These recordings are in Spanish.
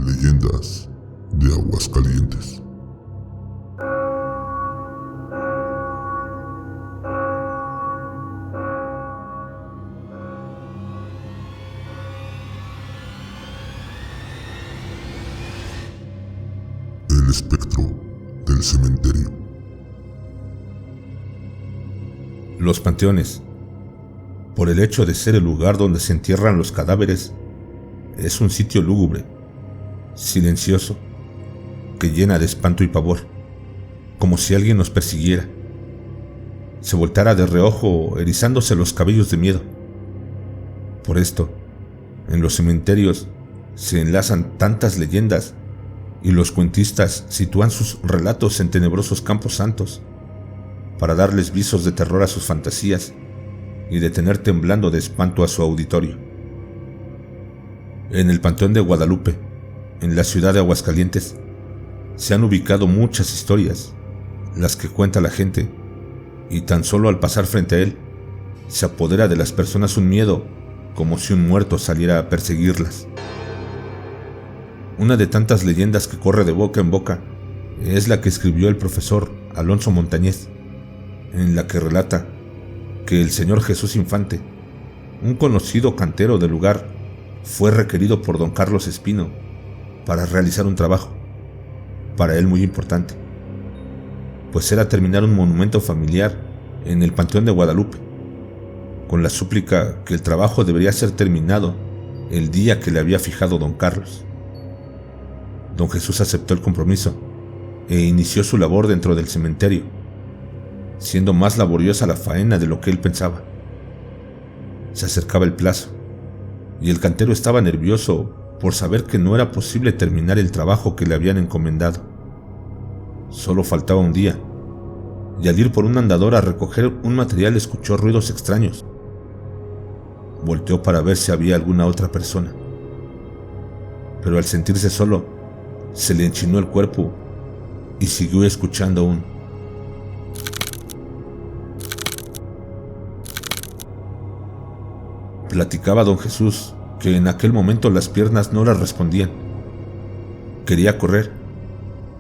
Leyendas de Aguascalientes. El espectro del cementerio. Los panteones, por el hecho de ser el lugar donde se entierran los cadáveres, es un sitio lúgubre, silencioso, que llena de espanto y pavor, como si alguien nos persiguiera, se voltara de reojo erizándose los cabellos de miedo. Por esto, en los cementerios se enlazan tantas leyendas y los cuentistas sitúan sus relatos en tenebrosos campos santos para darles visos de terror a sus fantasías y de tener temblando de espanto a su auditorio. En el Panteón de Guadalupe, en la ciudad de Aguascalientes, se han ubicado muchas historias, las que cuenta la gente, y tan solo al pasar frente a él, se apodera de las personas un miedo como si un muerto saliera a perseguirlas. Una de tantas leyendas que corre de boca en boca es la que escribió el profesor Alonso Montañez, en la que relata que el señor Jesús Infante, un conocido cantero del lugar, fue requerido por don Carlos Espino para realizar un trabajo, para él muy importante, pues era terminar un monumento familiar en el Panteón de Guadalupe, con la súplica que el trabajo debería ser terminado el día que le había fijado don Carlos. Don Jesús aceptó el compromiso e inició su labor dentro del cementerio, siendo más laboriosa la faena de lo que él pensaba. Se acercaba el plazo, y el cantero estaba nervioso por saber que no era posible terminar el trabajo que le habían encomendado. Solo faltaba un día, y al ir por un andador a recoger un material escuchó ruidos extraños. Volteó para ver si había alguna otra persona, pero al sentirse solo, se le enchinó el cuerpo y siguió escuchando aún. Platicaba don Jesús que en aquel momento las piernas no le respondían. Quería correr,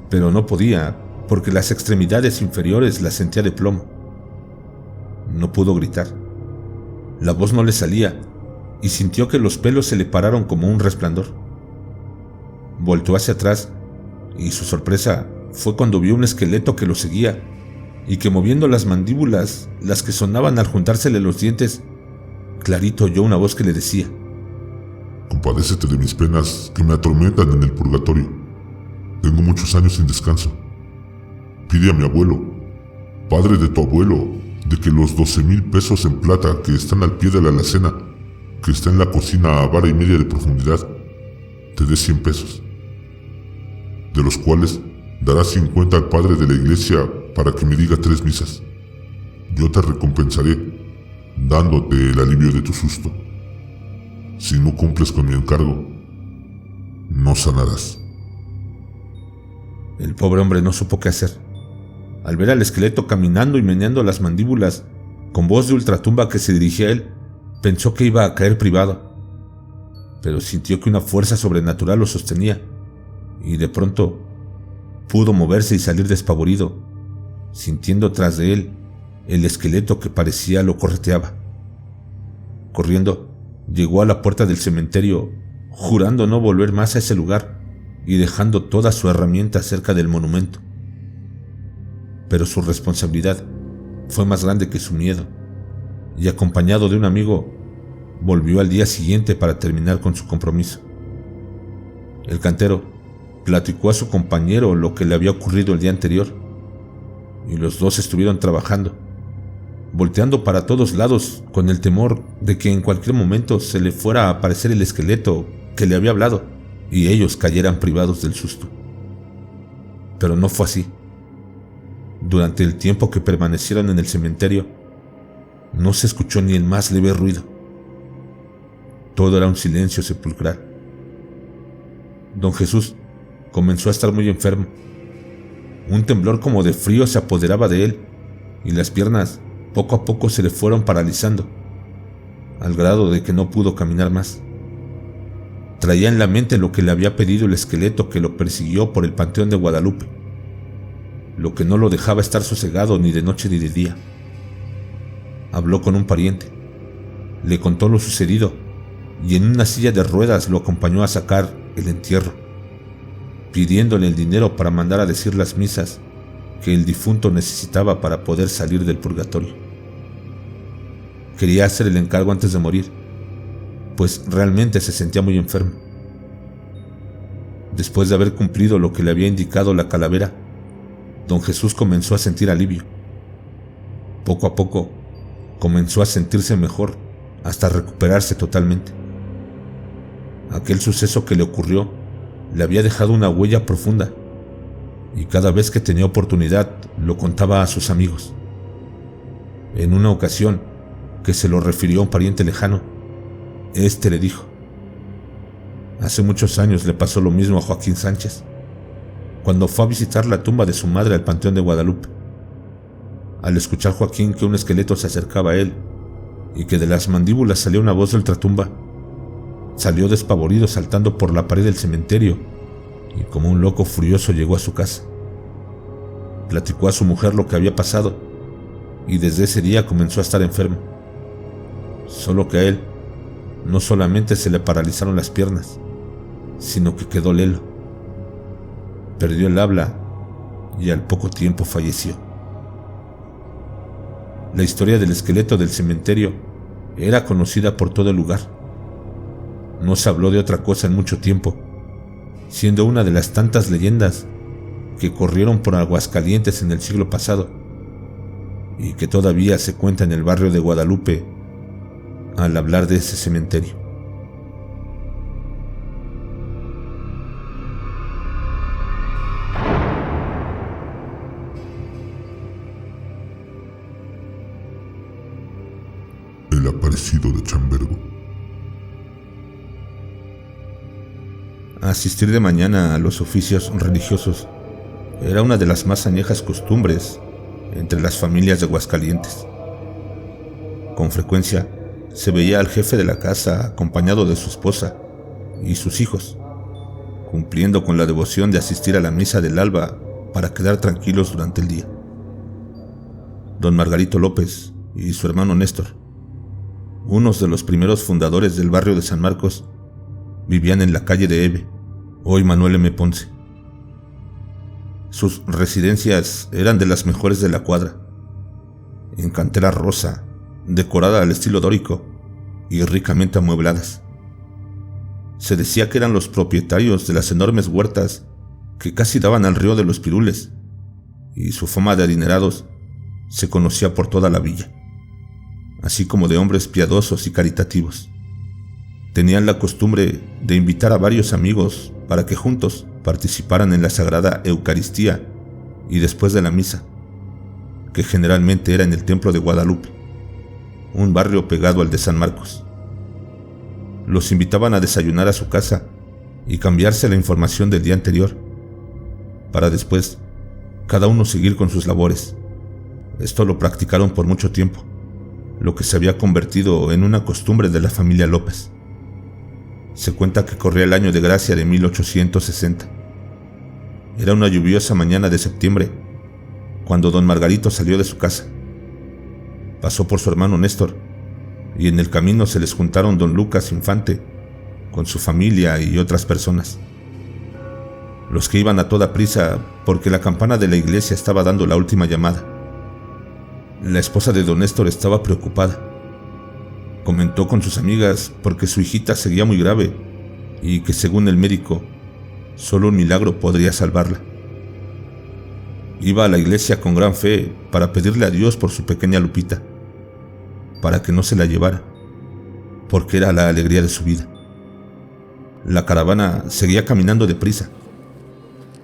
pero no podía porque las extremidades inferiores las sentía de plomo. No pudo gritar. La voz no le salía y sintió que los pelos se le pararon como un resplandor. Volteó hacia atrás y su sorpresa fue cuando vio un esqueleto que lo seguía y que, moviendo las mandíbulas, las que sonaban al juntársele los dientes, clarito oyó una voz que le decía: Compadécete de mis penas que me atormentan en el purgatorio. Tengo muchos años sin descanso. Pide a mi abuelo, padre de tu abuelo, de que los 12,000 pesos en plata que están al pie de la alacena, que está en la cocina a vara y media de profundidad, te dé 100 pesos, de los cuales darás 50 al padre de la iglesia para que me diga 3 misas. Yo te recompensaré, dándote el alivio de tu susto. Si no cumples con mi encargo, no sanarás. El pobre hombre no supo qué hacer. Al ver al esqueleto caminando y meneando las mandíbulas, con voz de ultratumba que se dirigía a él, pensó que iba a caer privado, pero sintió que una fuerza sobrenatural lo sostenía, y de pronto pudo moverse y salir despavorido, sintiendo tras de él el esqueleto que parecía lo correteaba. Corriendo, llegó a la puerta del cementerio, jurando no volver más a ese lugar y dejando toda su herramienta cerca del monumento. Pero su responsabilidad fue más grande que su miedo, y acompañado de un amigo, volvió al día siguiente para terminar con su compromiso. El cantero platicó a su compañero lo que le había ocurrido el día anterior, y los dos estuvieron trabajando, volteando para todos lados con el temor de que en cualquier momento se le fuera a aparecer el esqueleto que le había hablado y ellos cayeran privados del susto. Pero no fue así. Durante el tiempo que permanecieron en el cementerio, no se escuchó ni el más leve ruido. Todo era un silencio sepulcral. Don Jesús comenzó a estar muy enfermo. Un temblor como de frío se apoderaba de él y las piernas poco a poco se le fueron paralizando, al grado de que no pudo caminar más. Traía en la mente lo que le había pedido el esqueleto que lo persiguió por el Panteón de Guadalupe, lo que no lo dejaba estar sosegado ni de noche ni de día. Habló con un pariente, le contó lo sucedido y en una silla de ruedas lo acompañó a sacar el entierro, pidiéndole el dinero para mandar a decir las misas que el difunto necesitaba para poder salir del purgatorio. Quería hacer el encargo antes de morir, pues realmente se sentía muy enfermo. Después de haber cumplido lo que le había indicado la calavera, don Jesús comenzó a sentir alivio. Poco a poco comenzó a sentirse mejor hasta recuperarse totalmente. Aquel suceso que le ocurrió le había dejado una huella profunda y cada vez que tenía oportunidad lo contaba a sus amigos. En una ocasión que se lo refirió a un pariente lejano, este le dijo: hace muchos años le pasó lo mismo a Joaquín Sánchez, cuando fue a visitar la tumba de su madre al Panteón de Guadalupe. Al escuchar Joaquín que un esqueleto se acercaba a él y que de las mandíbulas salía una voz de ultratumba, salió despavorido saltando por la pared del cementerio y como un loco furioso llegó a su casa. Platicó a su mujer lo que había pasado y desde ese día comenzó a estar enfermo. Solo que a él no solamente se le paralizaron las piernas, sino que quedó lelo. Perdió el habla y al poco tiempo falleció. La historia del esqueleto del cementerio era conocida por todo el lugar. No se habló de otra cosa en mucho tiempo, siendo una de las tantas leyendas que corrieron por Aguascalientes en el siglo pasado y que todavía se cuenta en el barrio de Guadalupe al hablar de ese cementerio. El aparecido de Chambergo. Asistir de mañana a los oficios religiosos era una de las más añejas costumbres entre las familias de Aguascalientes. Con frecuencia se veía al jefe de la casa acompañado de su esposa y sus hijos, cumpliendo con la devoción de asistir a la misa del alba para quedar tranquilos durante el día. Don Margarito López y su hermano Néstor, unos de los primeros fundadores del barrio de San Marcos, vivían en la calle de Eve, hoy Manuel M. Ponce. Sus residencias eran de las mejores de la cuadra, en cantera rosa, decorada al estilo dórico y ricamente amuebladas. Se decía que eran los propietarios de las enormes huertas que casi daban al río de los Pirules, y su fama de adinerados se conocía por toda la villa, así como de hombres piadosos y caritativos. Tenían la costumbre de invitar a varios amigos para que juntos participaran en la sagrada Eucaristía y después de la misa, que generalmente era en el templo de Guadalupe, un barrio pegado al de San Marcos. Los invitaban a desayunar a su casa y cambiarse la información del día anterior, para después cada uno seguir con sus labores. Esto lo practicaron por mucho tiempo, lo que se había convertido en una costumbre de la familia López. Se cuenta que corría el año de gracia de 1860. Era una lluviosa mañana de septiembre cuando don Margarito salió de su casa. Pasó por su hermano Néstor y en el camino se les juntaron don Lucas Infante con su familia y otras personas. Los que iban a toda prisa porque la campana de la iglesia estaba dando la última llamada. La esposa de don Néstor estaba preocupada. Comentó con sus amigas porque su hijita seguía muy grave y que según el médico, solo un milagro podría salvarla. Iba a la iglesia con gran fe para pedirle a Dios por su pequeña Lupita, para que no se la llevara, porque era la alegría de su vida. La caravana seguía caminando deprisa.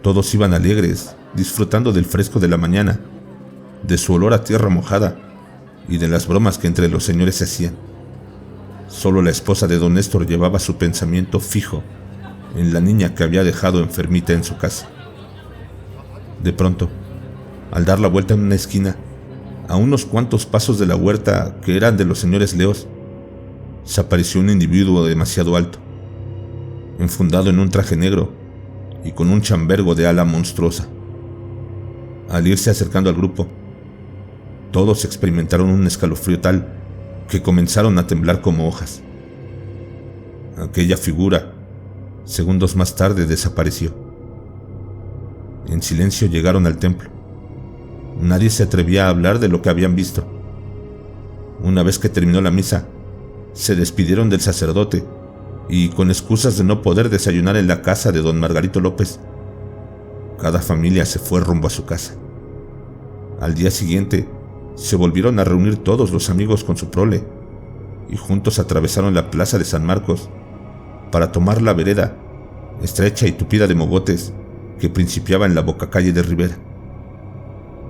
Todos iban alegres, disfrutando del fresco de la mañana, de su olor a tierra mojada y de las bromas que entre los señores se hacían. Solo la esposa de don Néstor llevaba su pensamiento fijo en la niña que había dejado enfermita en su casa. De pronto, al dar la vuelta en una esquina, a unos cuantos pasos de la huerta que eran de los señores Leos, se apareció un individuo demasiado alto. enfundado en un traje negro y con un chambergo de ala monstruosa. Al irse acercando al grupo, todos experimentaron un escalofrío tal que comenzaron a temblar como hojas. Aquella figura, segundos más tarde, desapareció. En silencio llegaron al templo. Nadie se atrevía a hablar de lo que habían visto. Una vez que terminó la misa, se despidieron del sacerdote y, con excusas de no poder desayunar en la casa de don Margarito López, cada familia se fue rumbo a su casa. Al día siguiente, se volvieron a reunir todos los amigos con su prole y juntos atravesaron la plaza de San Marcos para tomar la vereda, estrecha y tupida de mogotes, que principiaba en la bocacalle de Rivera.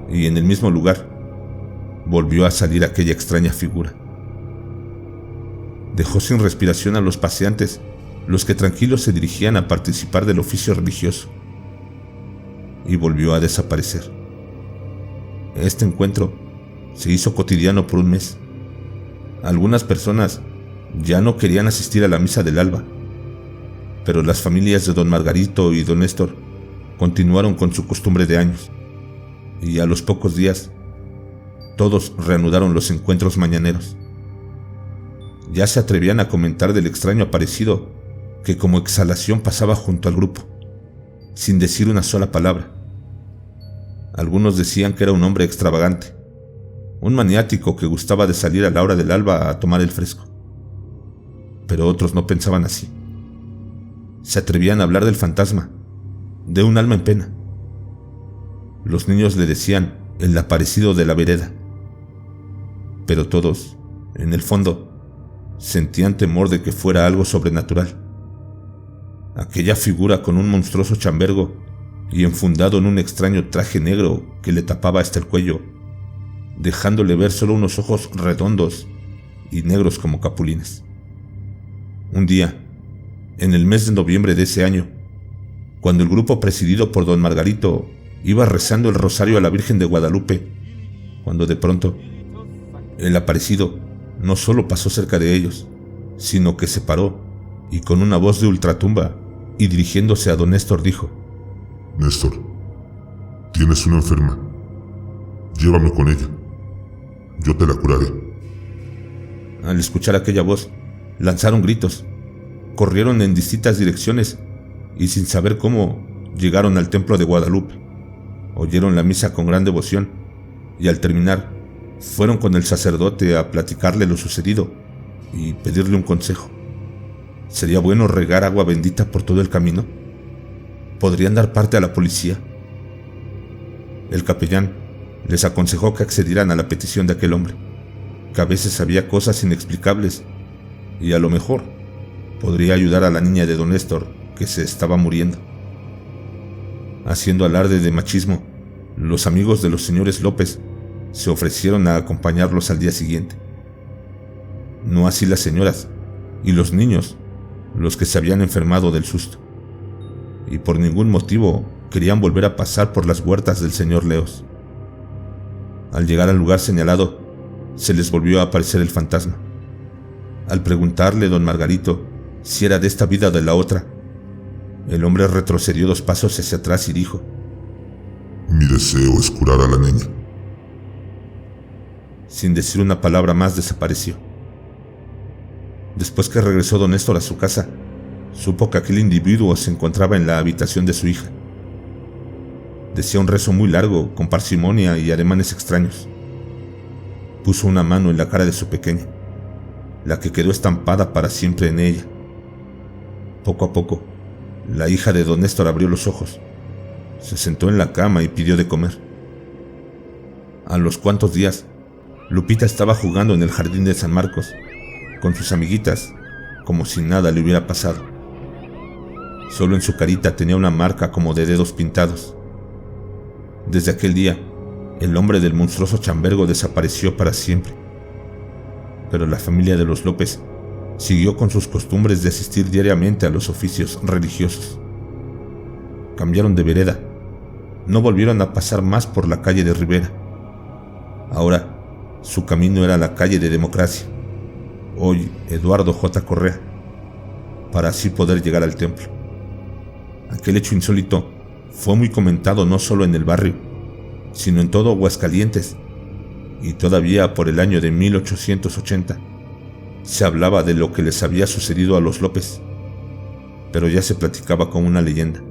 Y en el mismo lugar volvió a salir aquella extraña figura. Dejó sin respiración a los paseantes, los que tranquilos se dirigían a participar del oficio religioso, y volvió a desaparecer. Este encuentro se hizo cotidiano por un mes. Algunas personas ya no querían asistir a la misa del alba, pero las familias de don Margarito y don Néstor continuaron con su costumbre de años, y a los pocos días todos reanudaron los encuentros mañaneros. Ya se atrevían a comentar del extraño aparecido que como exhalación pasaba junto al grupo, sin decir una sola palabra. Algunos decían que era un hombre extravagante, un maniático que gustaba de salir a la hora del alba a tomar el fresco. Pero otros no pensaban así. Se atrevían a hablar del fantasma, de un alma en pena. Los niños le decían el aparecido de la vereda. Pero todos, en el fondo, sentían temor de que fuera algo sobrenatural. Aquella figura con un monstruoso chambergo y enfundado en un extraño traje negro que le tapaba hasta el cuello, dejándole ver solo unos ojos redondos y negros como capulines. Un día, en el mes de noviembre de ese año, cuando el grupo presidido por don Margarito iba rezando el rosario a la Virgen de Guadalupe, cuando de pronto el aparecido no solo pasó cerca de ellos, sino que se paró y con una voz de ultratumba y dirigiéndose a don Néstor dijo: Néstor, tienes una enferma. Llévame con ella. Yo te la curaré. Al escuchar aquella voz, lanzaron gritos, corrieron en distintas direcciones y sin saber cómo llegaron al templo de Guadalupe. Oyeron la misa con gran devoción y al terminar fueron con el sacerdote a platicarle lo sucedido y pedirle un consejo. ¿Sería bueno regar agua bendita por todo el camino? ¿Podrían dar parte a la policía? El capellán les aconsejó que accedieran a la petición de aquel hombre, que a veces sabía cosas inexplicables y a lo mejor podría ayudar a la niña de don Néstor que se estaba muriendo. Haciendo alarde de machismo, los amigos de los señores López se ofrecieron a acompañarlos al día siguiente. No así las señoras y los niños, los que se habían enfermado del susto, y por ningún motivo querían volver a pasar por las huertas del señor Leos. Al llegar al lugar señalado, se les volvió a aparecer el fantasma. Al preguntarle don Margarito si era de esta vida o de la otra, el hombre retrocedió 2 pasos hacia atrás y dijo: Mi deseo es curar a la niña. Sin decir una palabra más, desapareció. Después que regresó don Néstor a su casa, supo que aquel individuo se encontraba en la habitación de su hija. Decía un rezo muy largo, con parsimonia y ademanes extraños. Puso una mano en la cara de su pequeña, la que quedó estampada para siempre en ella. Poco a poco, la hija de don Néstor abrió los ojos, se sentó en la cama y pidió de comer. A los cuantos días, Lupita estaba jugando en el jardín de San Marcos, con sus amiguitas, como si nada le hubiera pasado. Solo en su carita tenía una marca como de dedos pintados. Desde aquel día, el hombre del monstruoso chambergo desapareció para siempre. Pero la familia de los López siguió con sus costumbres de asistir diariamente a los oficios religiosos. Cambiaron de vereda, no volvieron a pasar más por la calle de Rivera. Ahora, su camino era la calle de Democracia, hoy Eduardo J. Correa, para así poder llegar al templo. Aquel hecho insólito fue muy comentado no solo en el barrio, sino en todo Aguascalientes, y todavía por el año de 1880 se hablaba de lo que les había sucedido a los López, pero ya se platicaba como una leyenda,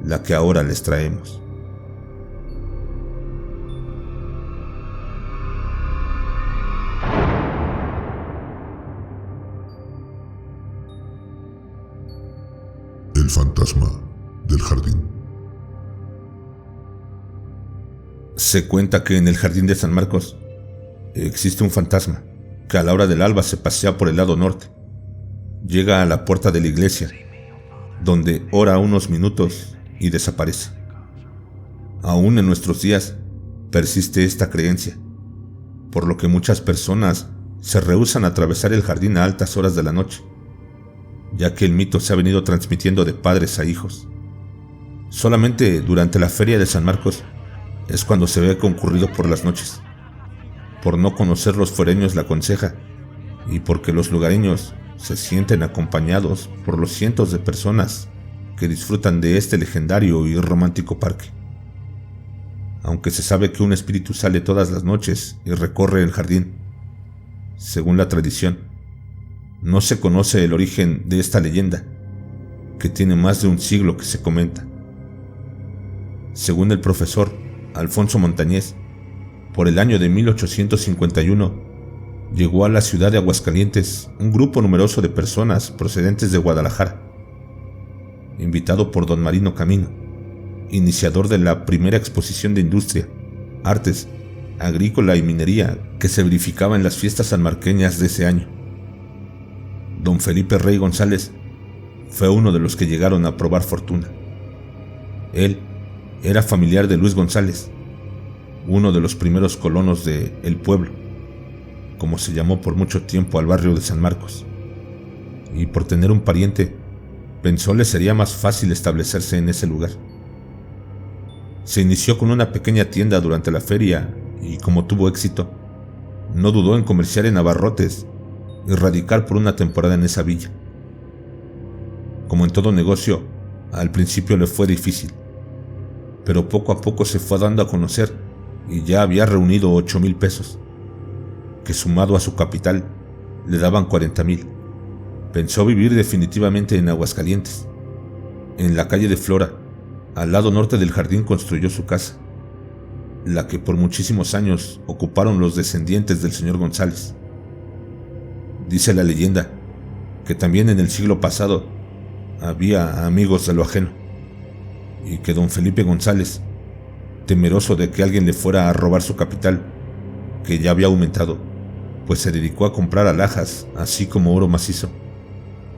la que ahora les traemos. El fantasma del jardín. Se cuenta que en el jardín de San Marcos existe un fantasma que a la hora del alba se pasea por el lado norte. Llega a la puerta de la iglesia, donde ora unos minutos y desaparece. Aún en nuestros días persiste esta creencia, por lo que muchas personas se rehúsan a atravesar el jardín a altas horas de la noche, ya que el mito se ha venido transmitiendo de padres a hijos. Solamente durante la feria de San Marcos es cuando se ve concurrido por las noches. Por no conocer los foreños la aconseja, y porque los lugareños se sienten acompañados por los cientos de personas que disfrutan de este legendario y romántico parque. Aunque se sabe que un espíritu sale todas las noches y recorre el jardín, según la tradición, no se conoce el origen de esta leyenda, que tiene más de un siglo que se comenta. Según el profesor Alfonso Montañez, por el año de 1851, llegó a la ciudad de Aguascalientes un grupo numeroso de personas procedentes de Guadalajara, invitado por don Marino Camino, iniciador de la primera exposición de industria, artes, agrícola y minería que se verificaba en las fiestas sanmarqueñas de ese año. Don Felipe Rey González fue uno de los que llegaron a probar fortuna. Él era familiar de Luis González, uno de los primeros colonos de El Pueblo, como se llamó por mucho tiempo al barrio de San Marcos, y por tener un pariente, pensó le sería más fácil establecerse en ese lugar. Se inició con una pequeña tienda durante la feria y, como tuvo éxito, no dudó en comerciar en abarrotes y radicar por una temporada en esa villa. Como en todo negocio, al principio le fue difícil, pero poco a poco se fue dando a conocer y ya había reunido 8,000 pesos, que sumado a su capital le daban 40,000. Pensó vivir definitivamente en Aguascalientes. En la calle de Flora, al lado norte del jardín, construyó su casa, la que por muchísimos años ocuparon los descendientes del señor González. Dice la leyenda que también en el siglo pasado había amigos de lo ajeno, y que don Felipe González, temeroso de que alguien le fuera a robar su capital, que ya había aumentado, pues se dedicó a comprar alhajas, así como oro macizo,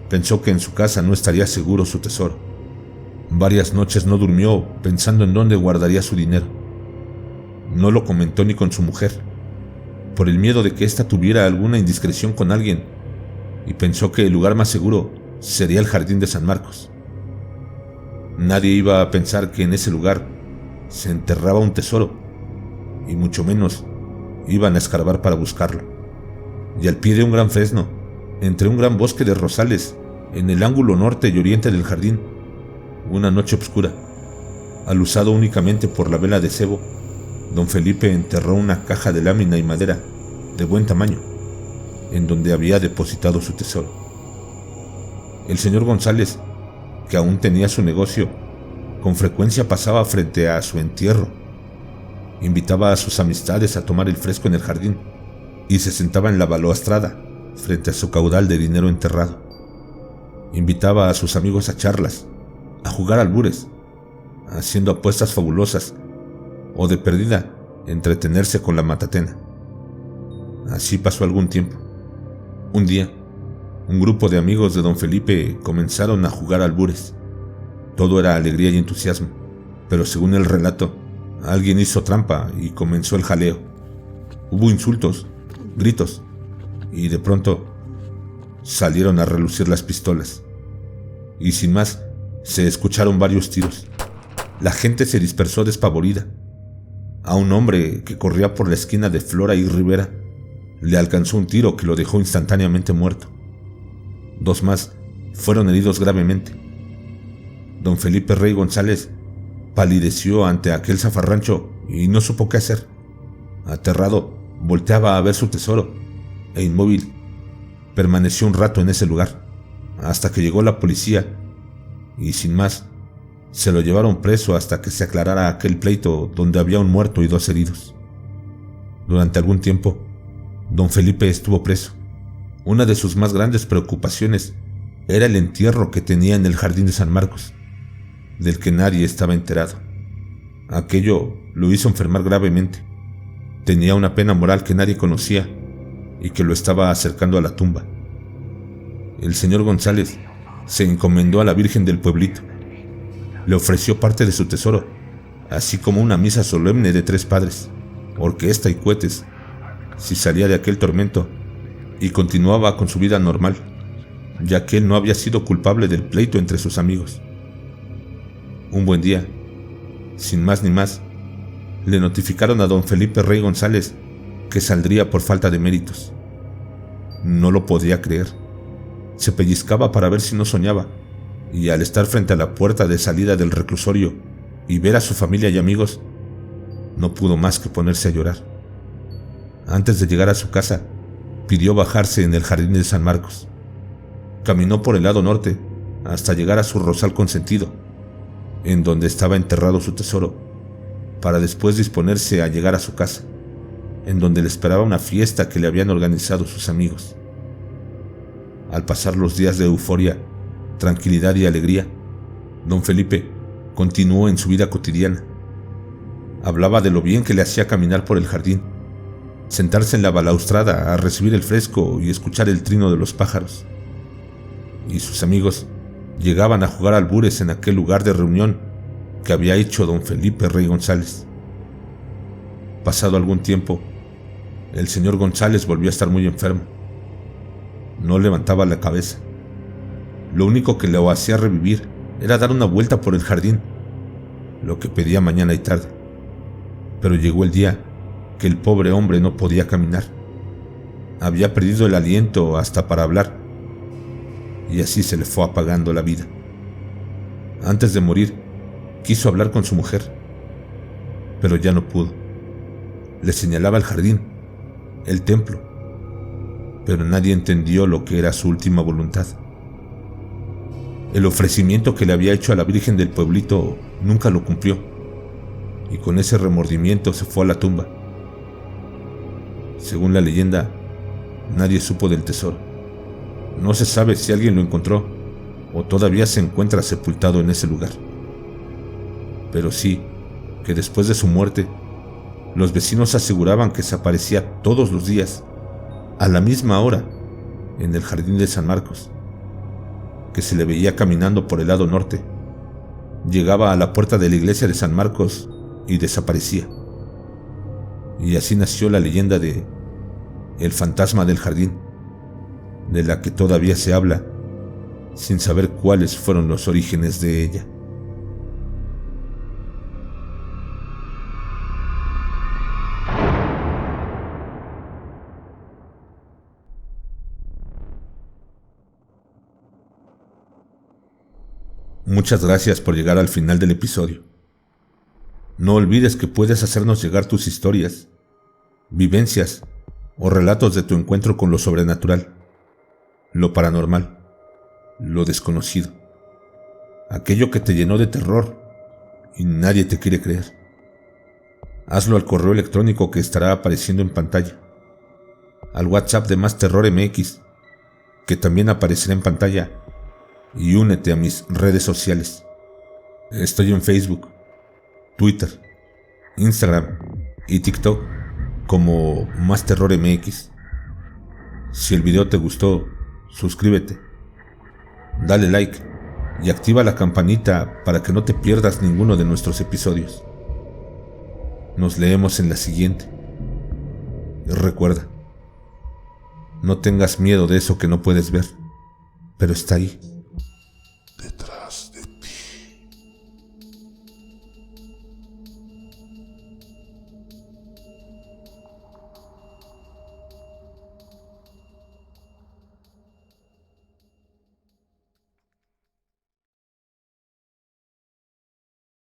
pensó que en su casa no estaría seguro su tesoro. Varias noches no durmió pensando en dónde guardaría su dinero. No lo comentó ni con su mujer, por el miedo de que ésta tuviera alguna indiscreción con alguien, y pensó que el lugar más seguro sería el jardín de San Marcos. Nadie iba a pensar que en ese lugar se enterraba un tesoro, y mucho menos iban a escarbar para buscarlo. Y al pie de un gran fresno, entre un gran bosque de rosales, en el ángulo norte y oriente del jardín, una noche oscura, alusado únicamente por la vela de cebo, don Felipe enterró una caja de lámina y madera de buen tamaño, en donde había depositado su tesoro. El señor González, que aún tenía su negocio, con frecuencia pasaba frente a su entierro, invitaba a sus amistades a tomar el fresco en el jardín y se sentaba en la balaustrada frente a su caudal de dinero enterrado. Invitaba a sus amigos a charlas, a jugar albures, haciendo apuestas fabulosas o de perdida entretenerse con la matatena. Así pasó algún tiempo. Un día, un grupo de amigos de don Felipe comenzaron a jugar albures. Todo era alegría y entusiasmo, pero según el relato, alguien hizo trampa y comenzó el jaleo. Hubo insultos, gritos, y de pronto salieron a relucir las pistolas. Y sin más, se escucharon varios tiros. La gente se dispersó despavorida. A un hombre que corría por la esquina de Flora y Rivera le alcanzó un tiro que lo dejó instantáneamente muerto. Dos más fueron heridos gravemente. Don Felipe Rey González palideció ante aquel zafarrancho y no supo qué hacer. Aterrado, volteaba a ver su tesoro e inmóvil permaneció un rato en ese lugar, hasta que llegó la policía y sin más se lo llevaron preso hasta que se aclarara aquel pleito donde había un muerto y 2 heridos. Durante algún tiempo, don Felipe estuvo preso. Una de sus más grandes preocupaciones era el entierro que tenía en el jardín de San Marcos, del que nadie estaba enterado. Aquello lo hizo enfermar gravemente. Tenía una pena moral que nadie conocía y que lo estaba acercando a la tumba. El señor González se encomendó a la Virgen del pueblito. Le ofreció parte de su tesoro, así como una misa solemne de 3 padres, orquesta y cohetes, si salía de aquel tormento y continuaba con su vida normal, ya que él no había sido culpable del pleito entre sus amigos. Un buen día, sin más ni más, le notificaron a don Felipe Rey González que saldría por falta de méritos. No lo podía creer. Se pellizcaba para ver si no soñaba, y al estar frente a la puerta de salida del reclusorio y ver a su familia y amigos, no pudo más que ponerse a llorar. Antes de llegar a su casa, pidió bajarse en el jardín de San Marcos. Caminó por el lado norte hasta llegar a su rosal consentido, en donde estaba enterrado su tesoro, para después disponerse a llegar a su casa, en donde le esperaba una fiesta que le habían organizado sus amigos. Al pasar los días de euforia, tranquilidad y alegría, don Felipe continuó en su vida cotidiana. Hablaba de lo bien que le hacía caminar por el jardín, sentarse en la balaustrada a recibir el fresco y escuchar el trino de los pájaros. Y sus amigos llegaban a jugar albures en aquel lugar de reunión que había hecho don Felipe Rey González. Pasado algún tiempo, el señor González volvió a estar muy enfermo. No levantaba la cabeza. Lo único que lo hacía revivir era dar una vuelta por el jardín, lo que pedía mañana y tarde. Pero llegó el día que el pobre hombre no podía caminar. Había perdido el aliento hasta para hablar, y así se le fue apagando la vida. Antes de morir, quiso hablar con su mujer, pero ya no pudo. Le señalaba el jardín, el templo, pero nadie entendió lo que era su última voluntad. El ofrecimiento que le había hecho a la Virgen del pueblito nunca lo cumplió, y con ese remordimiento se fue a la tumba. Según la leyenda, nadie supo del tesoro. No se sabe si alguien lo encontró o todavía se encuentra sepultado en ese lugar. Pero sí que después de su muerte, los vecinos aseguraban que se aparecía todos los días, a la misma hora, en el jardín de San Marcos, que se le veía caminando por el lado norte, llegaba a la puerta de la iglesia de San Marcos y desaparecía. Y así nació la leyenda de el fantasma del jardín, de la que todavía se habla, sin saber cuáles fueron los orígenes de ella. Muchas gracias por llegar al final del episodio. No olvides que puedes hacernos llegar tus historias, vivencias o relatos de tu encuentro con lo sobrenatural, lo paranormal, lo desconocido, aquello que te llenó de terror y nadie te quiere creer. Hazlo al correo electrónico que estará apareciendo en pantalla, al WhatsApp de Más Terror MX, que también aparecerá en pantalla, y únete a mis redes sociales. Estoy en Facebook, Twitter, Instagram y TikTok como Más Terror MX. Si el video te gustó, suscríbete, dale like y activa la campanita para que no te pierdas ninguno de nuestros episodios. Nos leemos en la siguiente. Y recuerda, no tengas miedo de eso que no puedes ver, pero está ahí.